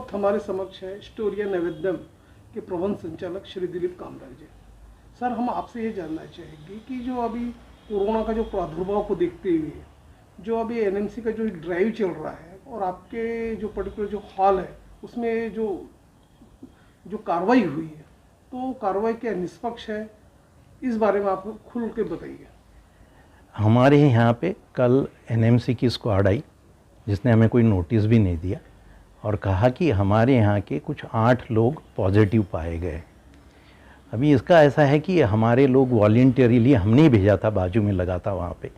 वक्त हमारे समक्ष है स्टोरिया नैवेद्यम के प्रबंध संचालक श्री दिलीप कामराज जी। सर, हम आपसे ये जानना चाहेंगे कि जो अभी कोरोना का जो प्रादुर्भाव को देखते हुए जो अभी एनएमसी का जो ड्राइव चल रहा है और आपके जो पर्टिकुलर जो हॉल है उसमें जो कार्रवाई हुई है, तो कार्रवाई क्या निष्पक्ष है, इस बारे में आप खुल के बताइए। हमारे यहाँ पे कल एनएमसी की स्क्वाड आई जिसने हमें कोई नोटिस भी नहीं दिया और कहा कि हमारे यहाँ के कुछ 8 लोग पॉजिटिव पाए गए। अभी इसका ऐसा है कि हमारे लोग वॉलंटियरली हमने ही भेजा था, बाजू में लगा था वहाँ पे,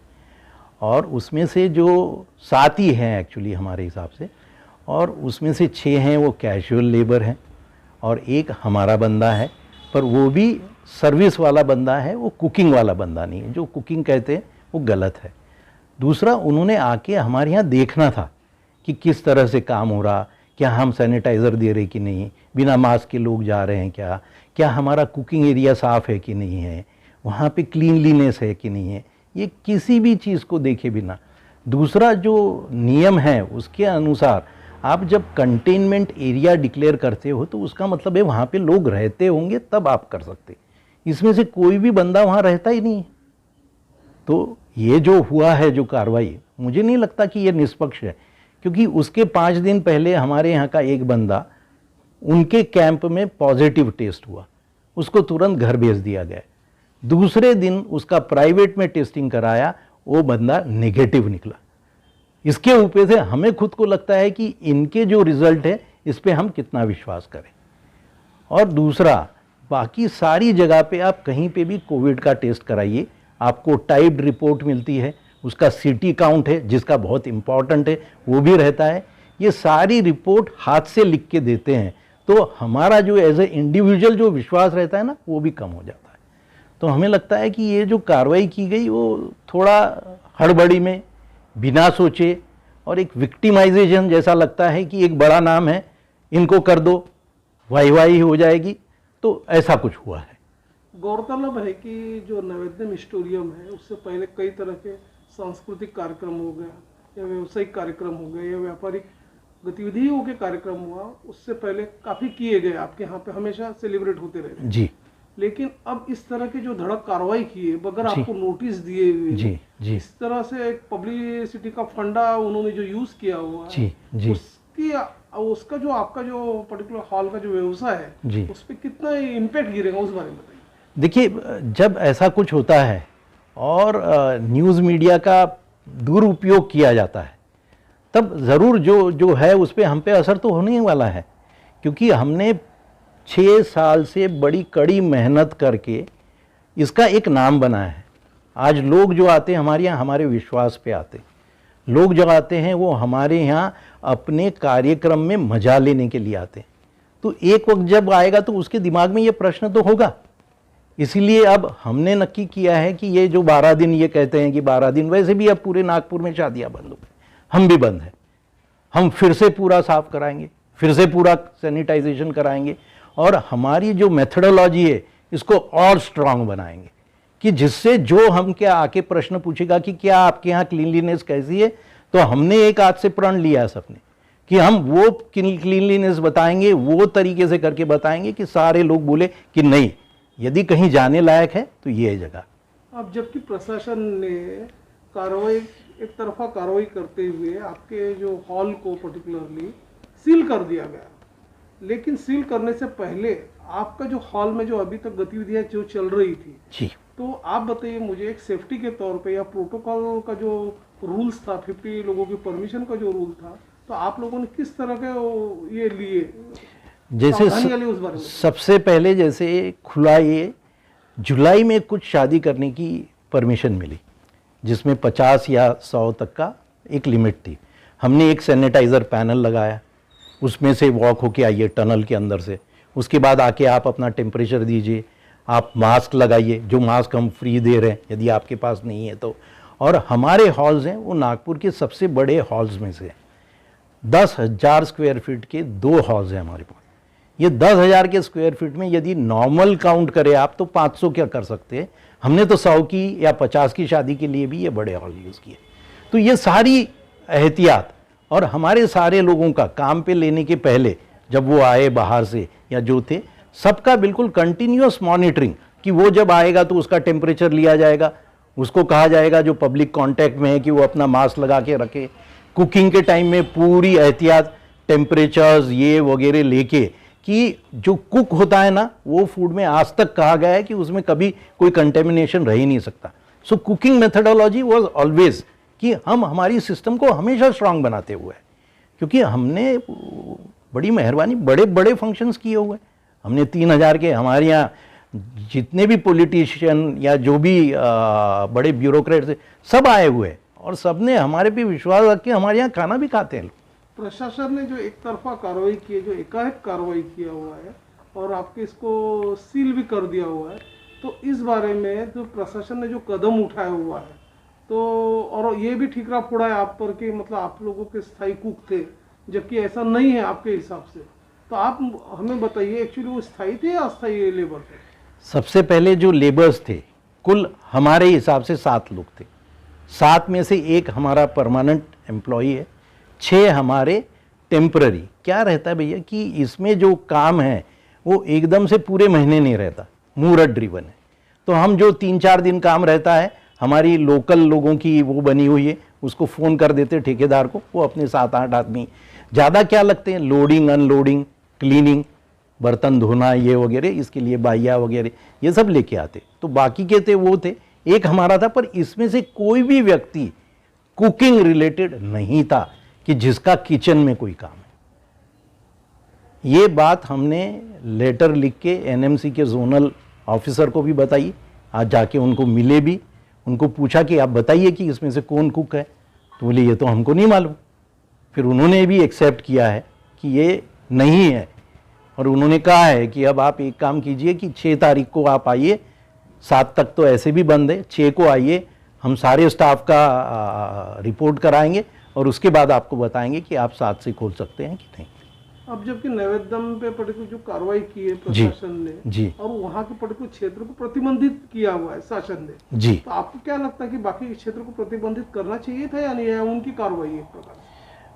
और उसमें से जो 7 ही हैं एक्चुअली हमारे हिसाब से, और उसमें से 6 हैं वो कैजुअल लेबर हैं और एक हमारा बंदा है, पर वो भी सर्विस वाला बंदा है, वो कुकिंग वाला बंदा नहीं है। जो कुकिंग कहते हैं वो गलत है। दूसरा, उन्होंने आके हमारे यहाँ देखना था कि किस तरह से काम हो रहा, क्या हम सैनिटाइज़र दे रहे कि नहीं, बिना मास्क के लोग जा रहे हैं क्या हमारा कुकिंग एरिया साफ़ है कि नहीं है, वहाँ पे क्लीनलीनेस है कि नहीं है, ये किसी भी चीज़ को देखे बिना। दूसरा, जो नियम है उसके अनुसार आप जब कंटेनमेंट एरिया डिक्लेयर करते हो तो उसका मतलब है वहाँ पे लोग रहते होंगे तब आप कर सकते। इसमें से कोई भी बंदा वहाँ रहता ही नहीं है। तो ये जो हुआ है जो कार्रवाई, मुझे नहीं लगता कि ये निष्पक्ष है, क्योंकि उसके 5 दिन पहले हमारे यहाँ का एक बंदा, उनके कैंप में पॉजिटिव टेस्ट हुआ, उसको तुरंत घर भेज दिया गया। दूसरे दिन उसका प्राइवेट में टेस्टिंग कराया, वो बंदा नेगेटिव निकला। इसके ऊपर से हमें खुद को लगता है कि इनके जो रिजल्ट है इस पे हम कितना विश्वास करें। और दूसरा, बाकी सारी जगह पे आप कहीं पे भी कोविड का टेस्ट कराइए, आपको टाइप्ड रिपोर्ट मिलती है, उसका सीटी काउंट है जिसका बहुत इम्पॉर्टेंट है वो भी रहता है। ये सारी रिपोर्ट हाथ से लिख के देते हैं, तो हमारा जो एज ए इंडिविजुअल जो विश्वास रहता है ना, वो भी कम हो जाता है। तो हमें लगता है कि ये जो कार्रवाई की गई वो थोड़ा हड़बड़ी में, बिना सोचे, और एक विक्टिमाइजेशन जैसा लगता है कि एक बड़ा नाम है, इनको कर दो, वाही हो जाएगी, तो ऐसा कुछ हुआ है। गौरतलब है कि जो नैवेद्यम स्टोरियम है उससे पहले कई तरह के सांस्कृतिक कार्यक्रम हो गया या व्यावसायिक कार्यक्रम हो गए या व्यापारिक गतिविधियों के कार्यक्रम हुआ, उससे पहले काफ़ी किए गए, आपके यहाँ पे हमेशा सेलिब्रेट होते रहे जी। लेकिन अब इस तरह की जो धड़क कार्रवाई की है बगैर आपको नोटिस दिए हुए, जी जी, इस तरह से एक पब्लिसिटी का फंडा उन्होंने जो यूज किया हुआ है, जी जी, उसका जो आपका जो पर्टिकुलर हॉल का जो व्यवसाय है जी, उस पर कितना इम्पैक्ट गिरेगा, उस बारे में बताइए। देखिए, जब ऐसा कुछ होता है और न्यूज़ मीडिया का दुरुपयोग किया जाता है, तब ज़रूर जो है उस पर हम पे असर तो होने ही वाला है, क्योंकि हमने 6 साल से बड़ी कड़ी मेहनत करके इसका एक नाम बनाया है। आज लोग जो आते हैं हमारे यहाँ, हमारे विश्वास पे आते, लोग जो आते हैं वो हमारे यहाँ अपने कार्यक्रम में मजा लेने के लिए आते हैं। तो एक वक्त जब आएगा तो उसके दिमाग में ये प्रश्न तो होगा। इसीलिए अब हमने नक्की किया है कि ये जो 12 दिन ये कहते हैं कि 12 दिन, वैसे भी अब पूरे नागपुर में शादियाँ बंद हो गई, हम भी बंद हैं। हम फिर से पूरा साफ कराएंगे, फिर से पूरा सैनिटाइजेशन कराएंगे, और हमारी जो मेथडोलॉजी है इसको और स्ट्रांग बनाएंगे कि जिससे जो हम क्या आके प्रश्न पूछेगा कि क्या आपके यहाँ क्लीनलीनेस कैसी है, तो हमने एक आज से प्रण लिया है सबने कि हम वो क्लीनलीनेस बताएंगे, वो तरीके से करके बताएंगे कि सारे लोग बोले कि नहीं, यदि कहीं जाने लायक है तो ये जगह। अब जबकि प्रशासन ने कार्रवाई, एक तरफा कार्रवाई करते हुए आपके जो हॉल को पर्टिकुलरली सील कर दिया गया, लेकिन सील करने से पहले आपका जो हॉल में जो अभी तक गतिविधियां जो चल रही थी जी, तो आप बताइए मुझे, एक सेफ्टी के तौर पे या प्रोटोकॉल का जो रूल्स था, 50 लोगों की परमिशन का जो रूल था, तो आप लोगों ने किस तरह के ये लिए, जैसे उस बारे में? सबसे पहले जैसे खुला, ये जुलाई में कुछ शादी करने की परमिशन मिली जिसमें 50 या 100 तक का एक लिमिट थी। हमने एक सैनिटाइज़र पैनल लगाया, उसमें से वॉक होके आइए टनल के अंदर से, उसके बाद आके आप अपना टेम्परेचर दीजिए, आप मास्क लगाइए, जो मास्क हम फ्री दे रहे हैं यदि आपके पास नहीं है तो। और हमारे हॉल्स हैं वो नागपुर के सबसे बड़े हॉल्स में से 10,000 स्क्वायर फीट के 2 हॉल्स हैं हमारे पास। ये 10,000 के स्क्वायर फीट में यदि नॉर्मल काउंट करें आप तो 500 क्या कर सकते हैं, हमने तो 100 की या 50 की शादी के लिए भी ये बड़े हॉल यूज़ किए। तो ये सारी एहतियात और हमारे सारे लोगों का काम पे लेने के पहले जब वो आए बाहर से या जो थे, सबका बिल्कुल कंटिन्यूअस मॉनिटरिंग कि वो जब आएगा तो उसका टेम्परेचर लिया जाएगा, उसको कहा जाएगा जो पब्लिक कांटेक्ट में है कि वो अपना मास्क लगा के रखे, कुकिंग के टाइम में पूरी एहतियात, टेम्परेचर्स ये वगैरह लेके, कि जो कुक होता है ना, वो फूड में आज तक कहा गया है कि उसमें कभी कोई कंटेमिनेशन रह ही नहीं सकता। सो कुकिंग मेथडोलॉजी वाज ऑलवेज कि हम हमारी सिस्टम को हमेशा स्ट्रांग बनाते हुए, क्योंकि हमने बड़ी मेहरबानी बड़े बड़े फंक्शंस किए हुए, हमने 3000 के, हमारे यहाँ जितने भी पॉलिटिशियन या जो भी बड़े ब्यूरोक्रेट्स सब आए हुए और सब ने हमारे पे विश्वास रख के हमारे यहाँ खाना भी खाते हैं। प्रशासन ने जो एक तरफा कार्रवाई की है, जो एकाएक कार्रवाई किया हुआ है और आपके इसको सील भी कर दिया हुआ है, तो इस बारे में जो प्रशासन ने जो कदम उठाया हुआ है, तो और ये भी ठीकरा फोड़ा है आप पर कि मतलब आप लोगों के स्थायी कुक थे, जबकि ऐसा नहीं है आपके हिसाब से, तो आप हमें बताइए एक्चुअली वो स्थायी थे या अस्थायी लेबर थे? सबसे पहले जो लेबर्स थे, कुल हमारे हिसाब से 7 लोग थे। 7 में से एक हमारा परमानेंट एम्प्लॉई है, 6 हमारे टेम्पररी। क्या रहता है भैया कि इसमें जो काम है वो एकदम से पूरे महीने नहीं रहता, मुहूर्त ड्रिवन है। तो हम जो 3-4 दिन काम रहता है, हमारी लोकल लोगों की वो बनी हुई है, उसको फ़ोन कर देते ठेकेदार को, वो अपने 7-8 आदमी, ज़्यादा क्या लगते हैं, लोडिंग अनलोडिंग क्लीनिंग, बर्तन धोना ये वगैरह, इसके लिए बाइया वगैरह ये सब लेके आते। तो बाकी के थे वो थे, एक हमारा था, पर इसमें से कोई भी व्यक्ति कुकिंग रिलेटेड नहीं था कि जिसका किचन में कोई काम है। ये बात हमने लेटर लिख के एनएमसी के जोनल ऑफिसर को भी बताई, आज जाके उनको मिले भी, उनको पूछा कि आप बताइए कि इसमें से कौन कुक है, तो बोले ये तो हमको नहीं मालूम। फिर उन्होंने भी एक्सेप्ट किया है कि ये नहीं है, और उन्होंने कहा है कि अब आप एक काम कीजिए कि 6 तारीख को आप आइए, 7 तक तो ऐसे भी बंद है, 6 को आइए, हम सारे स्टाफ का रिपोर्ट कराएंगे और उसके बाद आपको बताएंगे कि आप 7 से खोल सकते हैं कि नहीं। अब जबकि नैवेद्यम पे पर्टिकुलर जो कार्रवाई की है प्रशासन ने जी, और वहाँ के पर्टिकुलर क्षेत्र को प्रतिबंधित किया हुआ है शासन ने जी, तो आपको क्या लगता है कि बाकी क्षेत्र को प्रतिबंधित करना चाहिए था या नहीं, है उनकी कार्रवाई एक प्रकार से?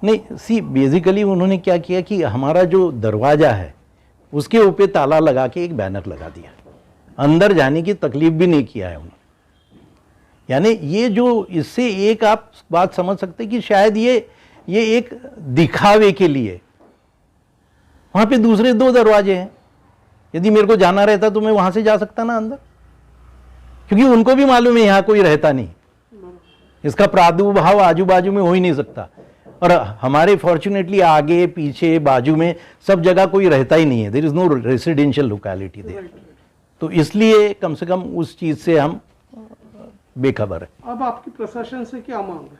नहीं, सी बेसिकली उन्होंने क्या किया कि हमारा जो दरवाज़ा है उसके ऊपर ताला लगा के एक बैनर लगा दिया, अंदर जाने की तकलीफ भी नहीं किया है उन्होंने। यानी ये जो, इससे एक आप बात समझ सकते कि शायद ये एक दिखावे के लिए, वहां पे दूसरे 2 दरवाजे हैं, यदि मेरे को जाना रहता तो मैं वहां से जा सकता ना अंदर, क्योंकि उनको भी मालूम है यहां कोई रहता नहीं, इसका प्रादुर्भाव आजू बाजू में हो ही नहीं सकता। और हमारे फॉर्चुनेटली आगे पीछे बाजू में सब जगह कोई रहता ही नहीं है, there is no residential locality there, तो इसलिए कम से कम उस चीज से हम बेखबर है। अब आपकी प्रशासन से क्या मांग है?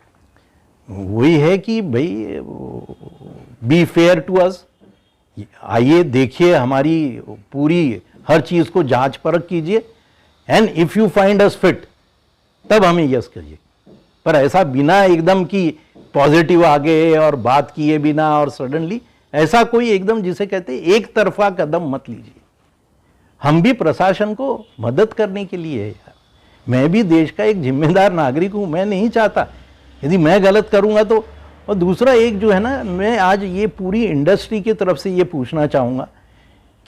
वही है कि भाई बी फेयर टू अस, आइए देखिए हमारी पूरी हर चीज को जांच परख कीजिए, and if you find us fit तब हमें यस करिए, पर ऐसा बिना एकदम की पॉजिटिव आ गए और बात किए बिना और सडनली ऐसा कोई एकदम जिसे कहते हैं एक तरफा कदम मत लीजिए। हम भी प्रशासन को मदद करने के लिए है यार, मैं भी देश का एक जिम्मेदार नागरिक हूं, मैं नहीं चाहता यदि मैं गलत करूंगा तो। और दूसरा एक जो है ना, मैं आज ये पूरी इंडस्ट्री की तरफ से ये पूछना चाहूँगा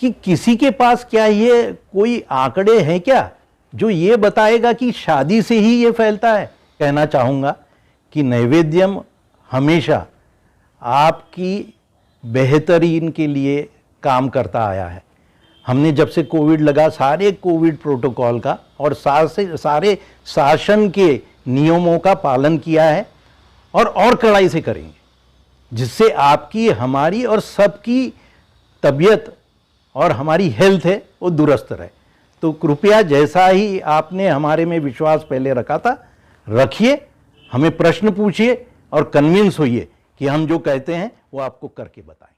कि किसी के पास क्या ये कोई आंकड़े हैं क्या जो ये बताएगा कि शादी से ही ये फैलता है? कहना चाहूँगा कि नैवेद्यम हमेशा आपकी बेहतरीन के लिए काम करता आया है। हमने जब से कोविड लगा, सारे कोविड प्रोटोकॉल का और सारे शासन के नियमों का पालन किया है और कड़ाई से करेंगे, जिससे आपकी, हमारी और सबकी तबीयत और हमारी हेल्थ है वो दुरुस्त रहे। तो कृपया जैसा ही आपने हमारे में विश्वास पहले रखा था, रखिए, हमें प्रश्न पूछिए और कन्विंस होइए कि हम जो कहते हैं वो आपको करके बताएं।